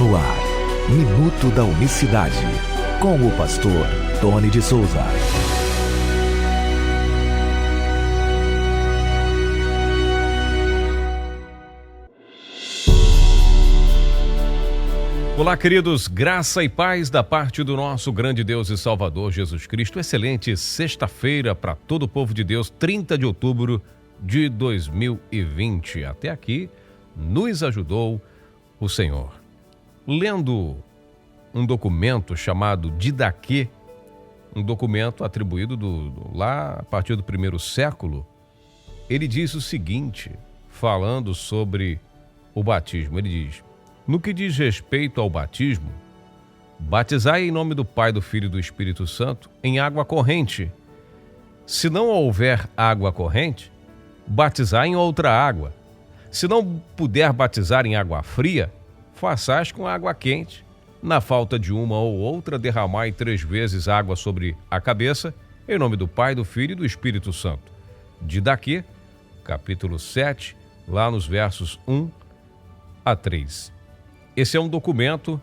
No ar, Minuto da Unicidade, com o pastor Tony de Souza. Olá, queridos, graça e paz da parte do nosso grande Deus e Salvador Jesus Cristo. Excelente sexta-feira para todo o povo de Deus, 30 de outubro de 2020. Até aqui nos ajudou o Senhor. Lendo um documento chamado Didaquê, um documento atribuído lá a partir do primeiro século, ele diz o seguinte, falando sobre o batismo. Ele diz: no que diz respeito ao batismo, batizai em nome do Pai, do Filho e do Espírito Santo em água corrente. Se não houver água corrente, batizai em outra água. Se não puder batizar em água fria, façais com água quente. Na falta de uma ou outra, derramai 3 vezes água sobre a cabeça, em nome do Pai, do Filho e do Espírito Santo. Didaquê, capítulo 7, lá nos versos 1 a 3. Esse é um documento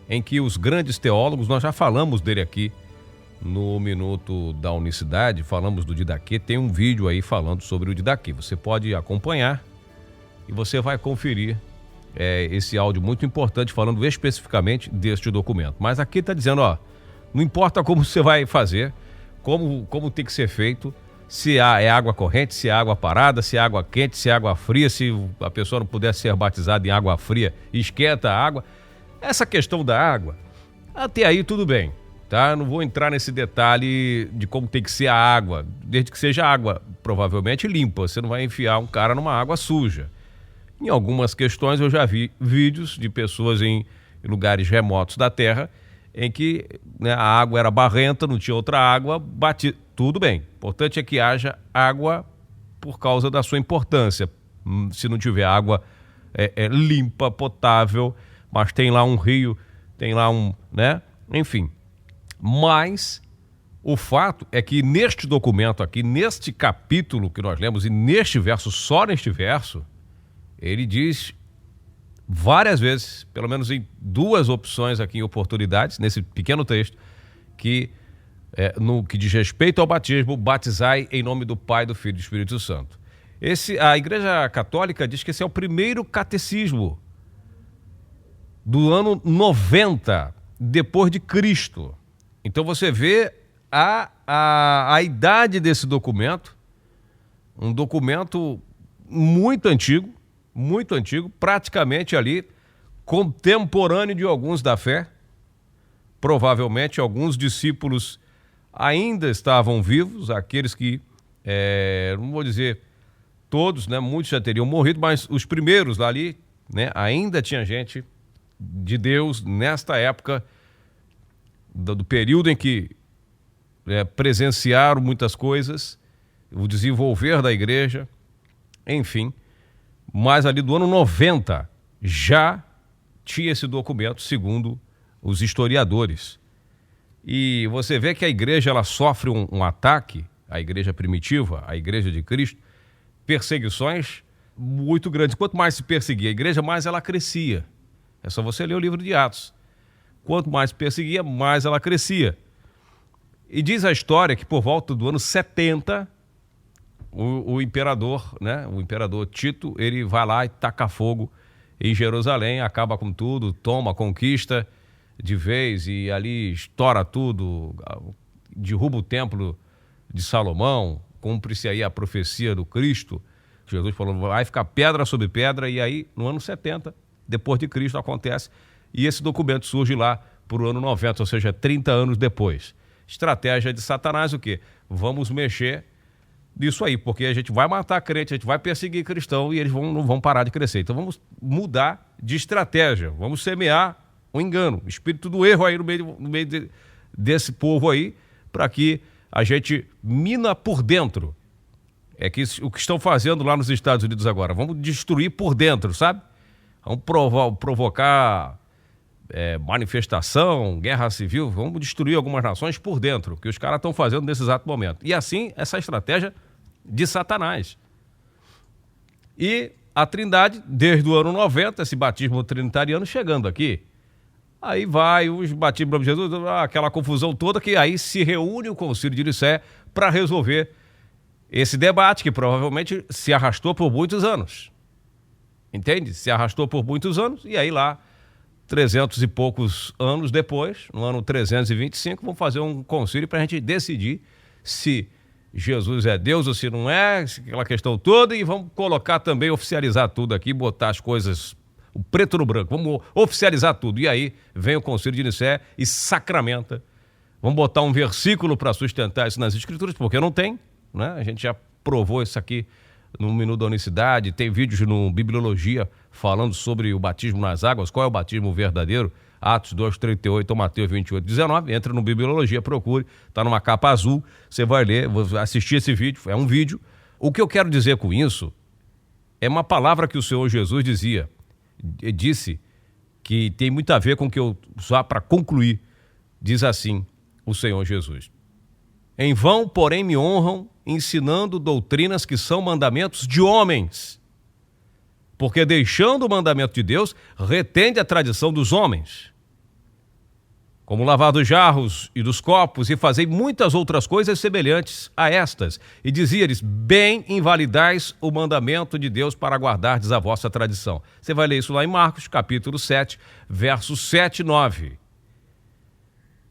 em que os grandes teólogos, nós já falamos dele aqui no Minuto da Unicidade, falamos do Didaquê, tem um vídeo aí falando sobre o Didaquê. Você pode acompanhar e você vai conferir esse áudio muito importante falando especificamente deste documento. Mas aqui está dizendo, não importa como você vai fazer, como tem que ser feito, se é água corrente, se é água parada, se é água quente, se é água fria, se a pessoa não puder ser batizada em água fria, esquenta a água. Essa questão da água, até aí tudo bem, tá? Não vou entrar nesse detalhe de como tem que ser a água, desde que seja água provavelmente limpa. Você não vai enfiar um cara numa água suja. Em algumas questões eu já vi vídeos de pessoas em lugares remotos da terra em que a água era barrenta, não tinha outra água, tudo bem. O importante é que haja água por causa da sua importância. Se não tiver água limpa, potável, mas tem lá um rio, tem lá enfim. Mas o fato é que neste documento aqui, neste capítulo que nós lemos e neste verso, só neste verso, ele diz várias vezes, pelo menos em 2 opções aqui em oportunidades, nesse pequeno texto, que no que diz respeito ao batismo, batizai em nome do Pai, do Filho e do Espírito Santo. A Igreja Católica diz que esse é o primeiro catecismo do ano 90 depois de Cristo. Então você vê a idade desse documento, um documento muito antigo, praticamente ali contemporâneo de alguns da fé. Provavelmente alguns discípulos ainda estavam vivos, aqueles que, não vou dizer todos, muitos já teriam morrido, mas os primeiros lá ali, ainda tinha gente de Deus nesta época, do período em que presenciaram muitas coisas, o desenvolver da igreja, enfim. Mas ali do ano 90 já tinha esse documento, segundo os historiadores. E você vê que a igreja ela sofre um ataque, a igreja primitiva, a igreja de Cristo, perseguições muito grandes. Quanto mais se perseguia a igreja, mais ela crescia. É só você ler o livro de Atos. Quanto mais se perseguia, mais ela crescia. E diz a história que por volta do ano 70, o imperador Tito, ele vai lá e taca fogo em Jerusalém, acaba com tudo, toma, conquista de vez e ali estoura tudo, derruba o templo de Salomão, cumpre-se aí a profecia do Cristo. Jesus falou, vai ficar pedra sobre pedra, e aí no ano 70, depois de Cristo, acontece, e esse documento surge lá por ano 90, ou seja, 30 anos depois. Estratégia de Satanás, o quê? Vamos mexer disso aí, porque a gente vai matar crente, a gente vai perseguir cristão e eles não vão parar de crescer. Então vamos mudar de estratégia, vamos semear o engano, o espírito do erro aí no meio desse povo aí, para que a gente mina por dentro. É que o que estão fazendo lá nos Estados Unidos agora, vamos destruir por dentro, sabe? Vamos provocar manifestação, guerra civil, vamos destruir algumas nações por dentro, que os caras estão fazendo nesse exato momento. E assim, essa estratégia de Satanás. E a Trindade, desde o ano 90, esse batismo trinitariano chegando aqui. Aí vai os batismos de Jesus, aquela confusão toda, que aí se reúne o Concílio de Nicéia para resolver esse debate que provavelmente se arrastou por muitos anos. Entende? Se arrastou por muitos anos e aí lá, 300 e poucos anos depois, no ano 325, vão fazer um concílio para a gente decidir se Jesus é Deus ou se não é, aquela questão toda, e vamos colocar também, oficializar tudo aqui, botar as coisas, o preto no branco, vamos oficializar tudo. E aí vem o Concílio de Nicéia e sacramenta. Vamos botar um versículo para sustentar isso nas Escrituras, porque não tem, né? A gente já provou isso aqui no Minuto da Unicidade, tem vídeos no Bibliologia falando sobre o batismo nas águas, qual é o batismo verdadeiro, Atos 2:38 ou Mateus 28:19, entra no Bibliologia, procure, está numa capa azul, você vai ler, assistir esse vídeo, é um vídeo. O que eu quero dizer com isso é uma palavra que o Senhor Jesus disse, que tem muito a ver com o que eu, só para concluir, diz assim o Senhor Jesus: em vão, porém, me honram, ensinando doutrinas que são mandamentos de homens, porque deixando o mandamento de Deus, retende a tradição dos homens, como lavar dos jarros e dos copos, e fazei muitas outras coisas semelhantes a estas. E dizia-lhes: bem invalidais o mandamento de Deus para guardardes a vossa tradição. Você vai ler isso lá em Marcos, capítulo 7, versos 7 e 9.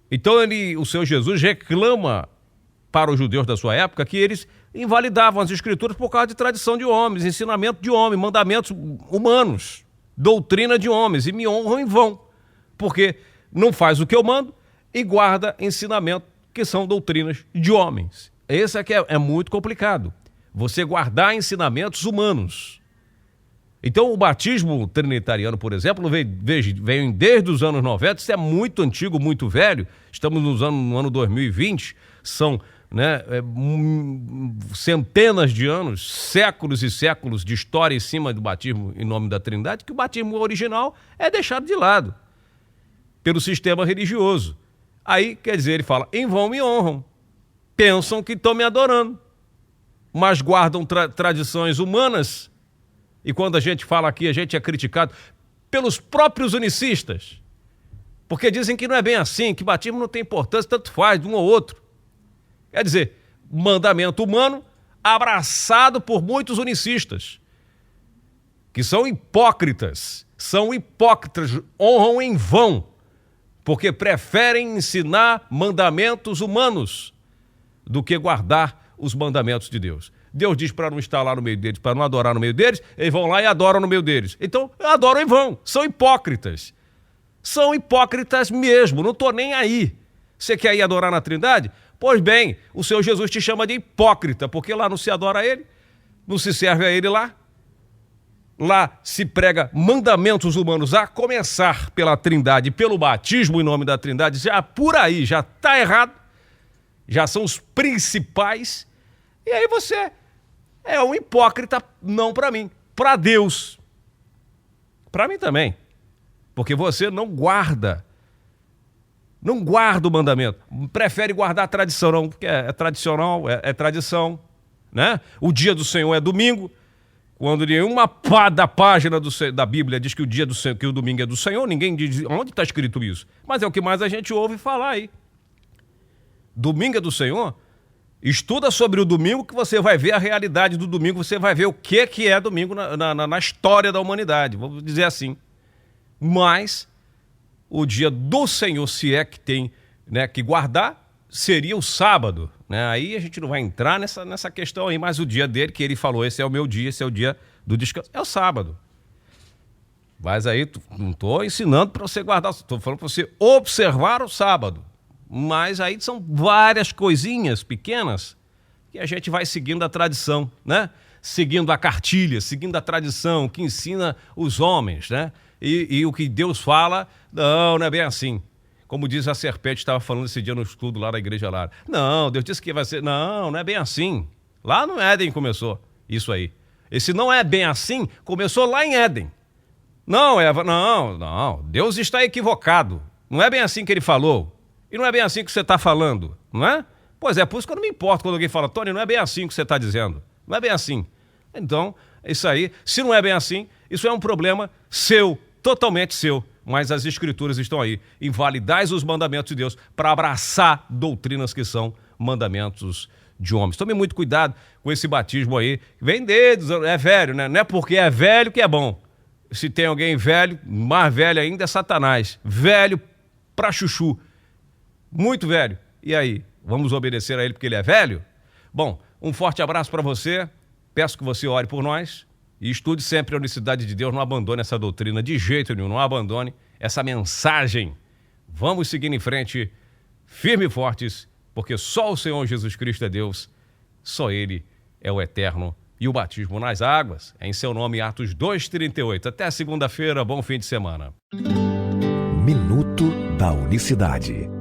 Então o Senhor Jesus reclama para os judeus da sua época que eles invalidavam as Escrituras por causa de tradição de homens, ensinamento de homens, mandamentos humanos, doutrina de homens, e me honram em vão, porque não faz o que eu mando e guarda ensinamento que são doutrinas de homens. Esse aqui é muito complicado, você guardar ensinamentos humanos. Então o batismo trinitariano, por exemplo, vem desde os anos 90, isso é muito antigo, muito velho, estamos no ano 2020, são centenas de anos, séculos e séculos de história em cima do batismo em nome da Trindade, que o batismo original é deixado de lado pelo sistema religioso. Aí, quer dizer, ele fala: em vão me honram, pensam que estão me adorando, mas guardam tradições humanas. E quando a gente fala aqui, a gente é criticado pelos próprios unicistas, porque dizem que não é bem assim, que batismo não tem importância, tanto faz de um ou outro. Quer dizer, mandamento humano abraçado por muitos unicistas, que são hipócritas, honram em vão, porque preferem ensinar mandamentos humanos do que guardar os mandamentos de Deus. Deus diz para não estar lá no meio deles, para não adorar no meio deles, eles vão lá e adoram no meio deles. Então, adoram em vão, são hipócritas. São hipócritas mesmo, não estou nem aí. Você quer ir adorar na Trindade? Pois bem, o Senhor Jesus te chama de hipócrita, porque lá não se adora a Ele, não se serve a Ele lá. Lá se prega mandamentos humanos, a começar pela Trindade, pelo batismo em nome da Trindade, já por aí, já está errado, já são os principais, e aí você é um hipócrita, não para mim, para Deus. Para mim também, porque você não guarda o mandamento, prefere guardar a tradição, não, porque é tradicional, é tradição, né? O dia do Senhor é domingo, quando nenhuma da página da Bíblia diz que o domingo é do Senhor, ninguém diz onde está escrito isso, mas é o que mais a gente ouve falar aí. Domingo é do Senhor, estuda sobre o domingo que você vai ver a realidade do domingo, você vai ver o que é domingo na história da humanidade, vamos dizer assim. Mas o dia do Senhor, se é que tem, né, que guardar, seria o sábado, né? Aí a gente não vai entrar nessa questão aí, mas o dia dele, que ele falou, esse é o meu dia, esse é o dia do descanso, é o sábado. Mas aí, não estou ensinando para você guardar, estou falando para você observar o sábado. Mas aí são várias coisinhas pequenas que a gente vai seguindo a tradição, né? Seguindo a cartilha, seguindo a tradição que ensina os homens, né? E o que Deus fala, não é bem assim. Como diz a serpente, estava falando esse dia no estudo lá da igreja lá. Não, Deus disse que vai ser... Não é bem assim. Lá no Éden começou isso aí. Esse não é bem assim, começou lá em Éden. Não, Eva, não. Deus está equivocado. Não é bem assim que ele falou. E não é bem assim que você está falando, não é? Pois é, por isso que eu não me importo quando alguém fala: Tony, não é bem assim que você está dizendo. Não é bem assim. Então, isso aí, se não é bem assim, isso é um problema seu, totalmente seu. mas as escrituras estão aí. Invalidais os mandamentos de Deus para abraçar doutrinas que são mandamentos de homens. Tome muito cuidado com esse batismo aí. Vem dedos, é velho, né? Não é porque é velho que é bom. Se tem alguém velho, mais velho ainda é Satanás. Velho pra chuchu. Muito velho. E aí, vamos obedecer a ele porque ele é velho? Bom, um forte abraço para você. Peço que você ore por nós e estude sempre a unicidade de Deus. Não abandone essa doutrina de jeito nenhum. Não abandone essa mensagem. Vamos seguir em frente, firmes e fortes, porque só o Senhor Jesus Cristo é Deus. Só Ele é o eterno. E o batismo nas águas é em seu nome, Atos 2:38. Até segunda-feira, bom fim de semana. Minuto da Unicidade.